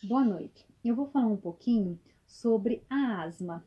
Boa noite. Eu vou falar um pouquinho sobre a asma.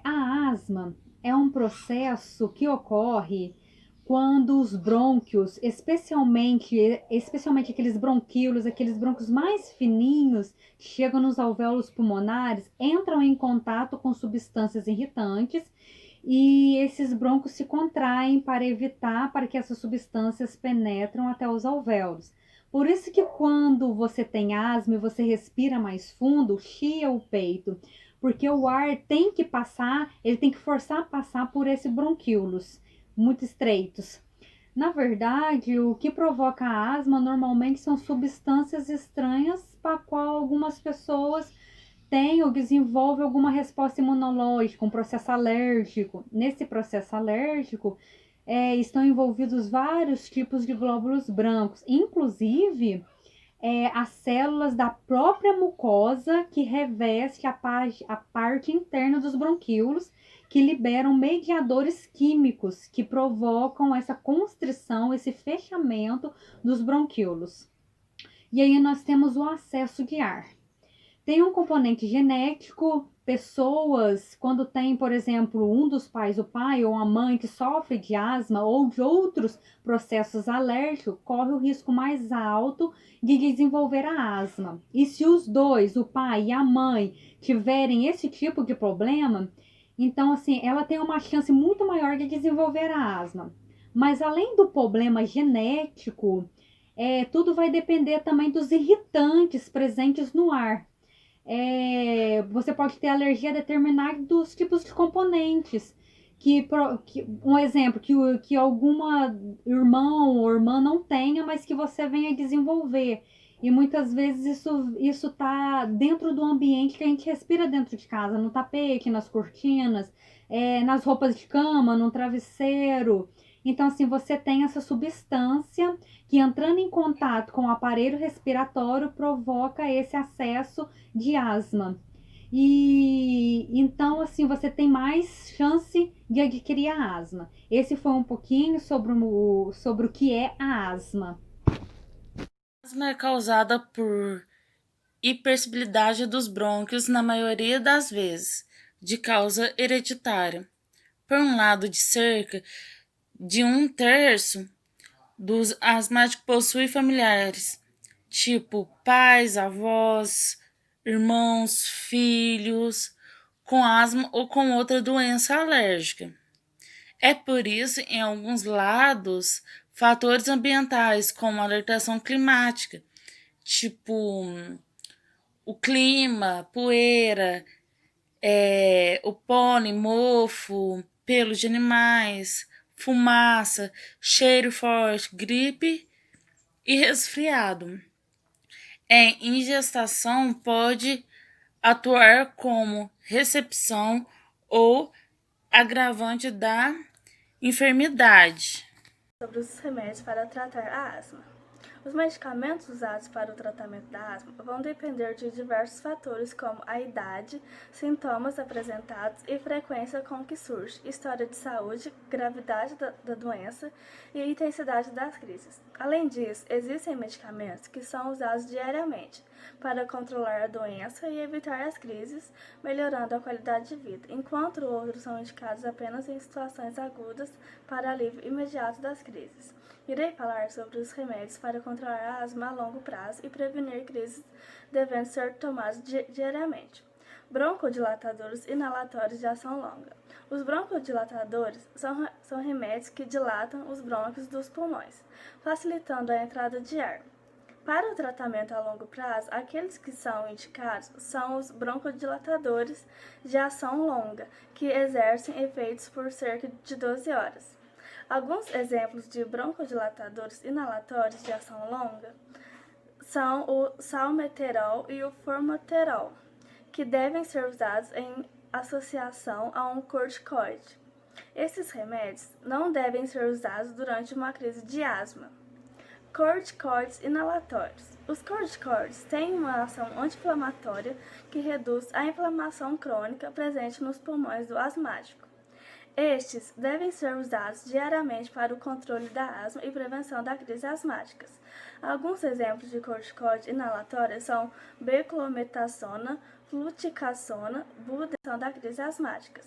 A asma é um processo que ocorre quando os brônquios, especialmente aqueles brônquios mais fininhos que chegam nos alvéolos pulmonares, entram em contato com substâncias irritantes e esses brônquios se contraem para que essas substâncias penetram até os alvéolos. Por isso que quando você tem asma e você respira mais fundo, chia o peito, porque o ar tem que passar, ele tem que forçar a passar por esses bronquíolos muito estreitos. Na verdade, o que provoca a asma normalmente são substâncias estranhas para qual algumas pessoas têm ou desenvolvem alguma resposta imunológica, um processo alérgico. Nesse processo alérgico, estão envolvidos vários tipos de glóbulos brancos, inclusive as células da própria mucosa que reveste a parte interna dos bronquíolos, que liberam mediadores químicos que provocam essa constrição, esse fechamento dos bronquíolos. E aí nós temos o acesso de ar. Tem um componente genético, pessoas, quando tem, por exemplo, um dos pais, o pai ou a mãe que sofre de asma ou de outros processos alérgicos, corre o risco mais alto de desenvolver a asma. E se os dois, o pai e a mãe, tiverem esse tipo de problema, então assim, ela tem uma chance muito maior de desenvolver a asma. Mas além do problema genético, tudo vai depender também dos irritantes presentes no ar. Você pode ter alergia a determinados tipos de componentes. Um exemplo, que alguma irmão ou irmã não tenha, mas que você venha desenvolver. E muitas vezes isso tá dentro do ambiente que a gente respira dentro de casa, no tapete, nas cortinas, nas roupas de cama, no travesseiro. Então, assim, você tem essa substância que entrando em contato com o aparelho respiratório provoca esse acesso de asma. E então, assim, você tem mais chance de adquirir a asma. Esse foi um pouquinho sobre o que é a asma. A asma é causada por hipersensibilidade dos brônquios na maioria das vezes, de causa hereditária. Por um lado, de cerca de um terço dos asmáticos possuem familiares, tipo pais, avós, irmãos, filhos, com asma ou com outra doença alérgica. É por isso, em alguns lados, fatores ambientais, como a alertação climática, tipo o clima, poeira, o pólen, mofo, pelo de animais, fumaça, cheiro forte, gripe e resfriado. Em ingestação pode atuar como recepção ou agravante da enfermidade. Sobre os remédios para tratar a asma. Os medicamentos usados para o tratamento da asma vão depender de diversos fatores, como a idade, sintomas apresentados e frequência com que surge, história de saúde, gravidade da doença e intensidade das crises. Além disso, existem medicamentos que são usados diariamente para controlar a doença e evitar as crises, melhorando a qualidade de vida, enquanto outros são indicados apenas em situações agudas para alívio imediato das crises. Irei falar sobre os remédios para controlar a asma a longo prazo e prevenir crises devendo ser tomados diariamente. Broncodilatadores inalatórios de ação longa. Os broncodilatadores são remédios que dilatam os brônquios dos pulmões, facilitando a entrada de ar. Para o tratamento a longo prazo, aqueles que são indicados são os broncodilatadores de ação longa, que exercem efeitos por cerca de 12 horas. Alguns exemplos de broncodilatadores inalatórios de ação longa são o salmeterol e o formoterol, que devem ser usados em associação a um corticoide. Esses remédios não devem ser usados durante uma crise de asma. Corticoides inalatórios. Os corticoides têm uma ação anti-inflamatória que reduz a inflamação crônica presente nos pulmões do asmático. Estes devem ser usados diariamente para o controle da asma e prevenção das crises asmáticas. Alguns exemplos de corticoide inalatória são beclometasona, fluticasona, budesonida da crise asmáticas.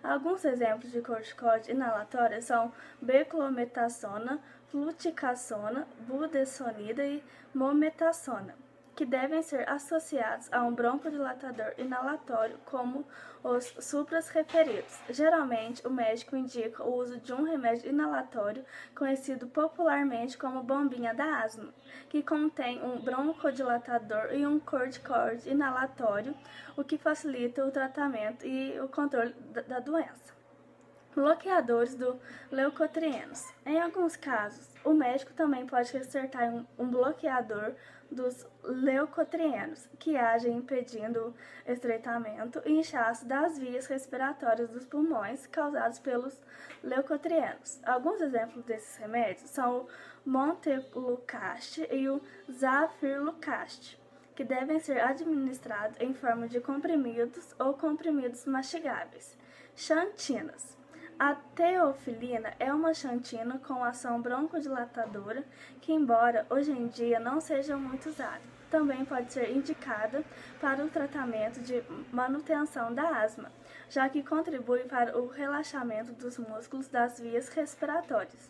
Alguns exemplos de corticoide inalatória são beclometasona, fluticasona, budesonida e mometasona, que devem ser associados a um broncodilatador inalatório como os supras referidos. Geralmente, o médico indica o uso de um remédio inalatório conhecido popularmente como bombinha da asma, que contém um broncodilatador e um corticoide inalatório, o que facilita o tratamento e o controle da doença. Bloqueadores do leucotrienos. Em alguns casos, o médico também pode receitar um bloqueador dos leucotrienos, que agem impedindo o estreitamento e inchaço das vias respiratórias dos pulmões causados pelos leucotrienos. Alguns exemplos desses remédios são o montelukast e o zafirlukast, que devem ser administrados em forma de comprimidos ou comprimidos mastigáveis. Xantinas. A teofilina é uma xantina com ação broncodilatadora que, embora hoje em dia não seja muito usada, também pode ser indicada para o tratamento de manutenção da asma, já que contribui para o relaxamento dos músculos das vias respiratórias.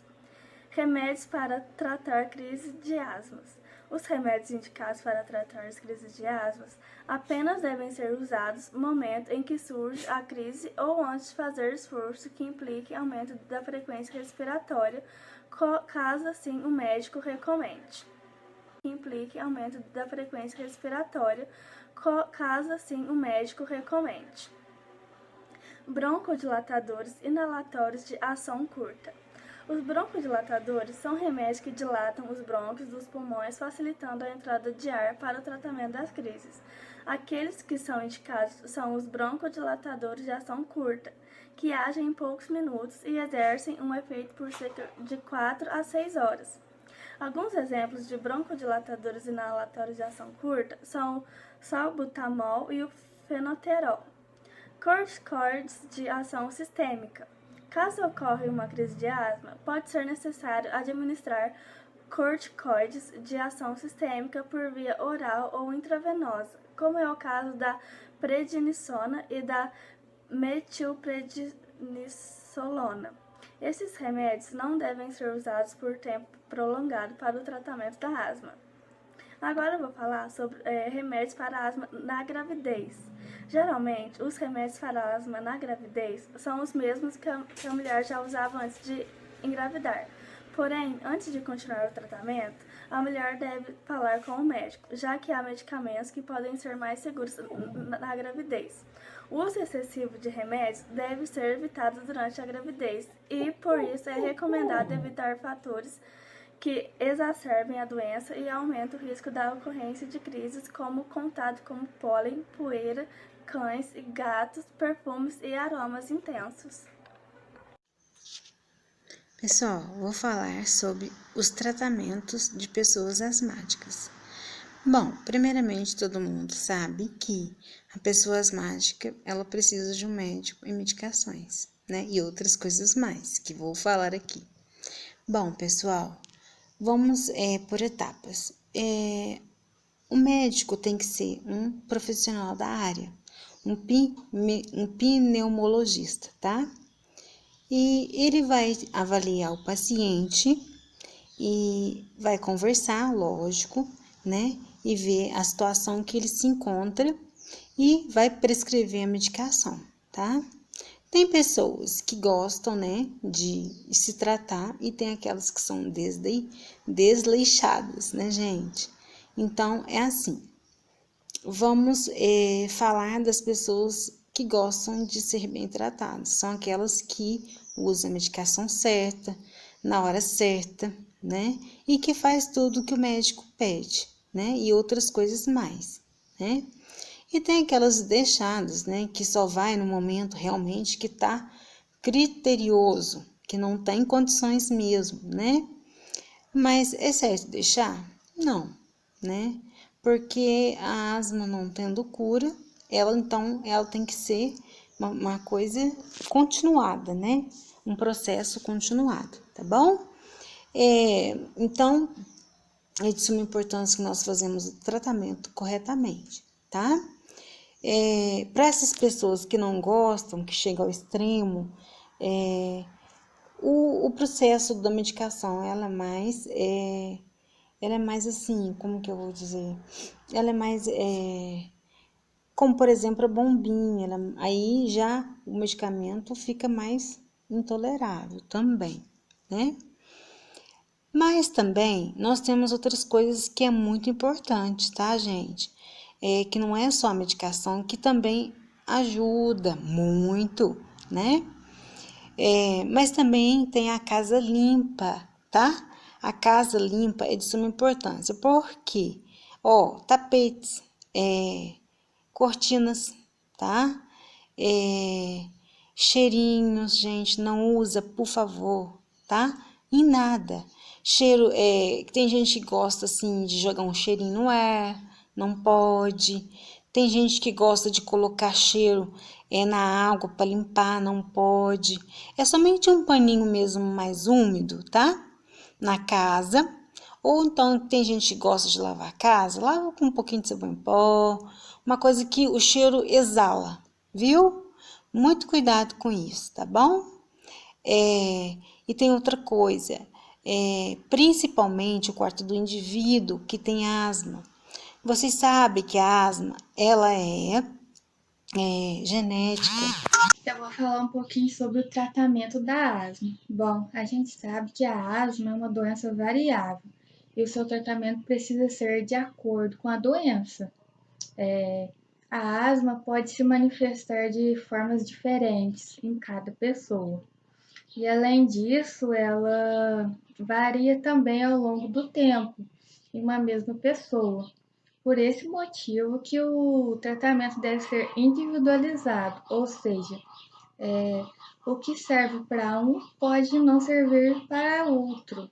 Remédios para tratar crise de asmas. Os remédios indicados para tratar as crises de asmas apenas devem ser usados no momento em que surge a crise ou antes de fazer esforço que implique aumento da frequência respiratória, caso assim o médico recomende. Broncodilatadores inalatórios de ação curta. Os broncodilatadores são remédios que dilatam os brônquios dos pulmões, facilitando a entrada de ar para o tratamento das crises. Aqueles que são indicados são os broncodilatadores de ação curta, que agem em poucos minutos e exercem um efeito por cerca de 4 a 6 horas. Alguns exemplos de broncodilatadores inalatórios de ação curta são o salbutamol e o fenoterol. Corticoides de ação sistêmica. Caso ocorra uma crise de asma, pode ser necessário administrar corticoides de ação sistêmica por via oral ou intravenosa, como é o caso da prednisona e da metilprednisolona. Esses remédios não devem ser usados por tempo prolongado para o tratamento da asma. Agora eu vou falar sobre remédios para asma na gravidez. Geralmente, os remédios para asma na gravidez são os mesmos que a mulher já usava antes de engravidar. Porém, antes de continuar o tratamento, a mulher deve falar com o médico, já que há medicamentos que podem ser mais seguros na gravidez. O uso excessivo de remédios deve ser evitado durante a gravidez e, por isso, é recomendado evitar fatores que exacerbem a doença e aumentam o risco da ocorrência de crises como contato com pólen, poeira, cães e gatos, perfumes e aromas intensos. Pessoal, vou falar sobre os tratamentos de pessoas asmáticas. Bom, primeiramente todo mundo sabe que a pessoa asmática, ela precisa de um médico e medicações, né? E outras coisas mais, que vou falar aqui. Bom, pessoal, vamos por etapas. O médico tem que ser um profissional da área, um pneumologista, tá? E ele vai avaliar o paciente e vai conversar, lógico, né? E ver a situação que ele se encontra e vai prescrever a medicação, tá? Tem pessoas que gostam, né, de se tratar e tem aquelas que são desleixadas, né, gente? Então, é assim. Vamos falar das pessoas que gostam de ser bem tratadas. São aquelas que usam a medicação certa, na hora certa, né? E que faz tudo que o médico pede, né? E outras coisas mais, né? E tem aquelas deixadas, né? Que só vai no momento realmente que tá criterioso, que não tá em condições mesmo, né? Mas é certo deixar? Não, né? Porque a asma não tendo cura, ela tem que ser uma coisa continuada, né? Um processo continuado, tá bom? Então, é de suma importância que nós fazemos o tratamento corretamente, tá? Para essas pessoas que não gostam, que chegam ao extremo, o processo da medicação, ela é mais assim, como que eu vou dizer? Ela é mais, como por exemplo a bombinha, aí já o medicamento fica mais intolerável também, né? Mas também nós temos outras coisas que é muito importante, tá, gente? Que não é só a medicação, que também ajuda muito, né? Mas também tem a casa limpa, tá? A casa limpa é de suma importância, porque, tapetes, cortinas, tá? Cheirinhos, gente, não usa, por favor, tá? Em nada. Cheiro, tem gente que gosta, assim, de jogar um cheirinho no ar, não pode. Tem gente que gosta de colocar cheiro na água para limpar, não pode. É somente um paninho mesmo mais úmido, tá? Na casa. Ou então tem gente que gosta de lavar a casa, lava com um pouquinho de sabão em pó, uma coisa que o cheiro exala, viu? Muito cuidado com isso, tá bom? E tem outra coisa, principalmente o quarto do indivíduo que tem asma. Vocês sabem que a asma, ela é genética. Eu vou falar um pouquinho sobre o tratamento da asma. Bom, a gente sabe que a asma é uma doença variável e o seu tratamento precisa ser de acordo com a doença. A asma pode se manifestar de formas diferentes em cada pessoa. E além disso, ela varia também ao longo do tempo em uma mesma pessoa. Por esse motivo que o tratamento deve ser individualizado, ou seja, o que serve para um pode não servir para outro.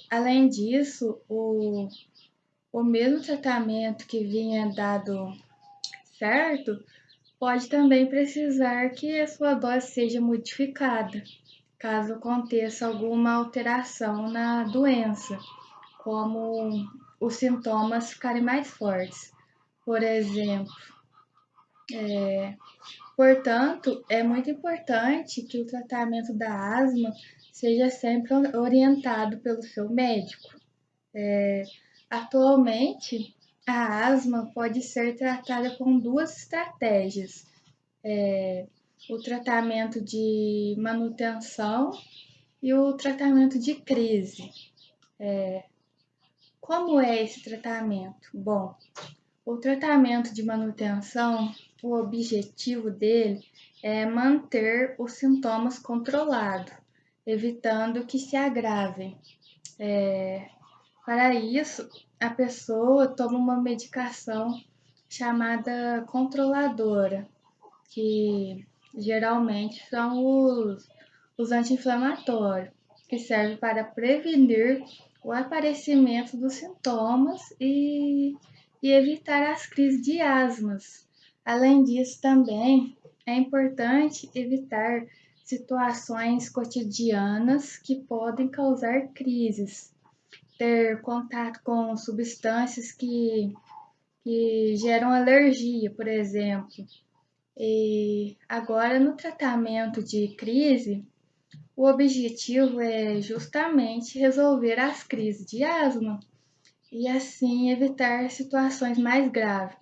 Além disso, o mesmo tratamento que vinha dado certo pode também precisar que a sua dose seja modificada, caso aconteça alguma alteração na doença, como os sintomas ficarem mais fortes. Por exemplo, portanto, é muito importante que o tratamento da asma seja sempre orientado pelo seu médico. Atualmente, a asma pode ser tratada com duas estratégias: o tratamento de manutenção e o tratamento de crise. Como é esse tratamento? Bom, o tratamento de manutenção, o objetivo dele é manter os sintomas controlados, evitando que se agravem. Para isso, a pessoa toma uma medicação chamada controladora, que geralmente são os anti-inflamatórios, que servem para prevenir o aparecimento dos sintomas e evitar as crises de asmas. Além disso, também é importante evitar situações cotidianas que podem causar crises, ter contato com substâncias que geram alergia, por exemplo. E agora, no tratamento de crise, o objetivo é justamente resolver as crises de asma e assim evitar situações mais graves.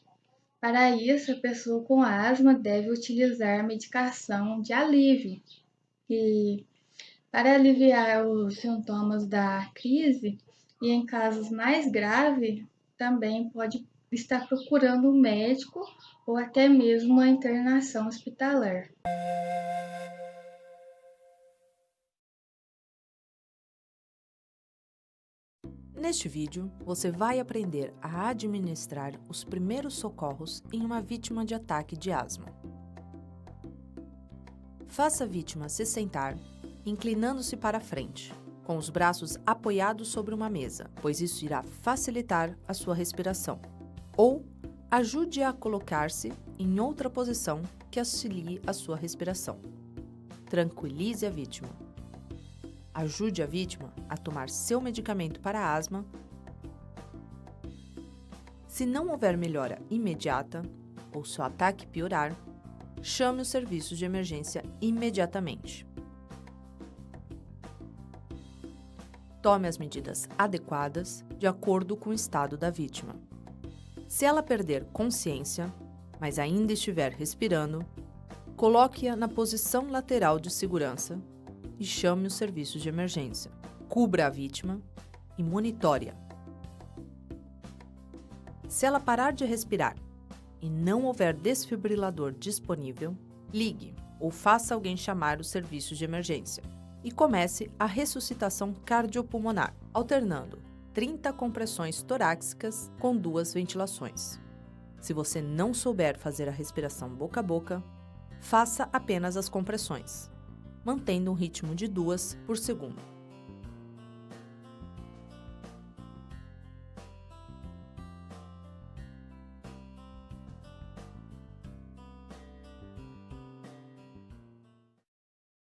Para isso, a pessoa com asma deve utilizar medicação de alívio. E para aliviar os sintomas da crise, e em casos mais graves, também pode estar procurando um médico ou até mesmo uma internação hospitalar. Neste vídeo, você vai aprender a administrar os primeiros socorros em uma vítima de ataque de asma. Faça a vítima se sentar, inclinando-se para a frente, com os braços apoiados sobre uma mesa, pois isso irá facilitar a sua respiração. Ou ajude-a a colocar-se em outra posição que auxilie a sua respiração. Tranquilize a vítima. Ajude a vítima a tomar seu medicamento para asma Se não houver melhora imediata ou se o ataque piorar, chame os serviços de emergência imediatamente. Tome as medidas adequadas de acordo com o estado da vítima. Se ela perder consciência, mas ainda estiver respirando, coloque-a na posição lateral de segurança e chame os serviços de emergência. Cubra a vítima e monitore-a. Se ela parar de respirar e não houver desfibrilador disponível, ligue ou faça alguém chamar os serviços de emergência e comece a ressuscitação cardiopulmonar, alternando 30 compressões torácicas com 2 ventilações. Se você não souber fazer a respiração boca a boca, faça apenas as compressões, mantendo um ritmo de 2 por segundo.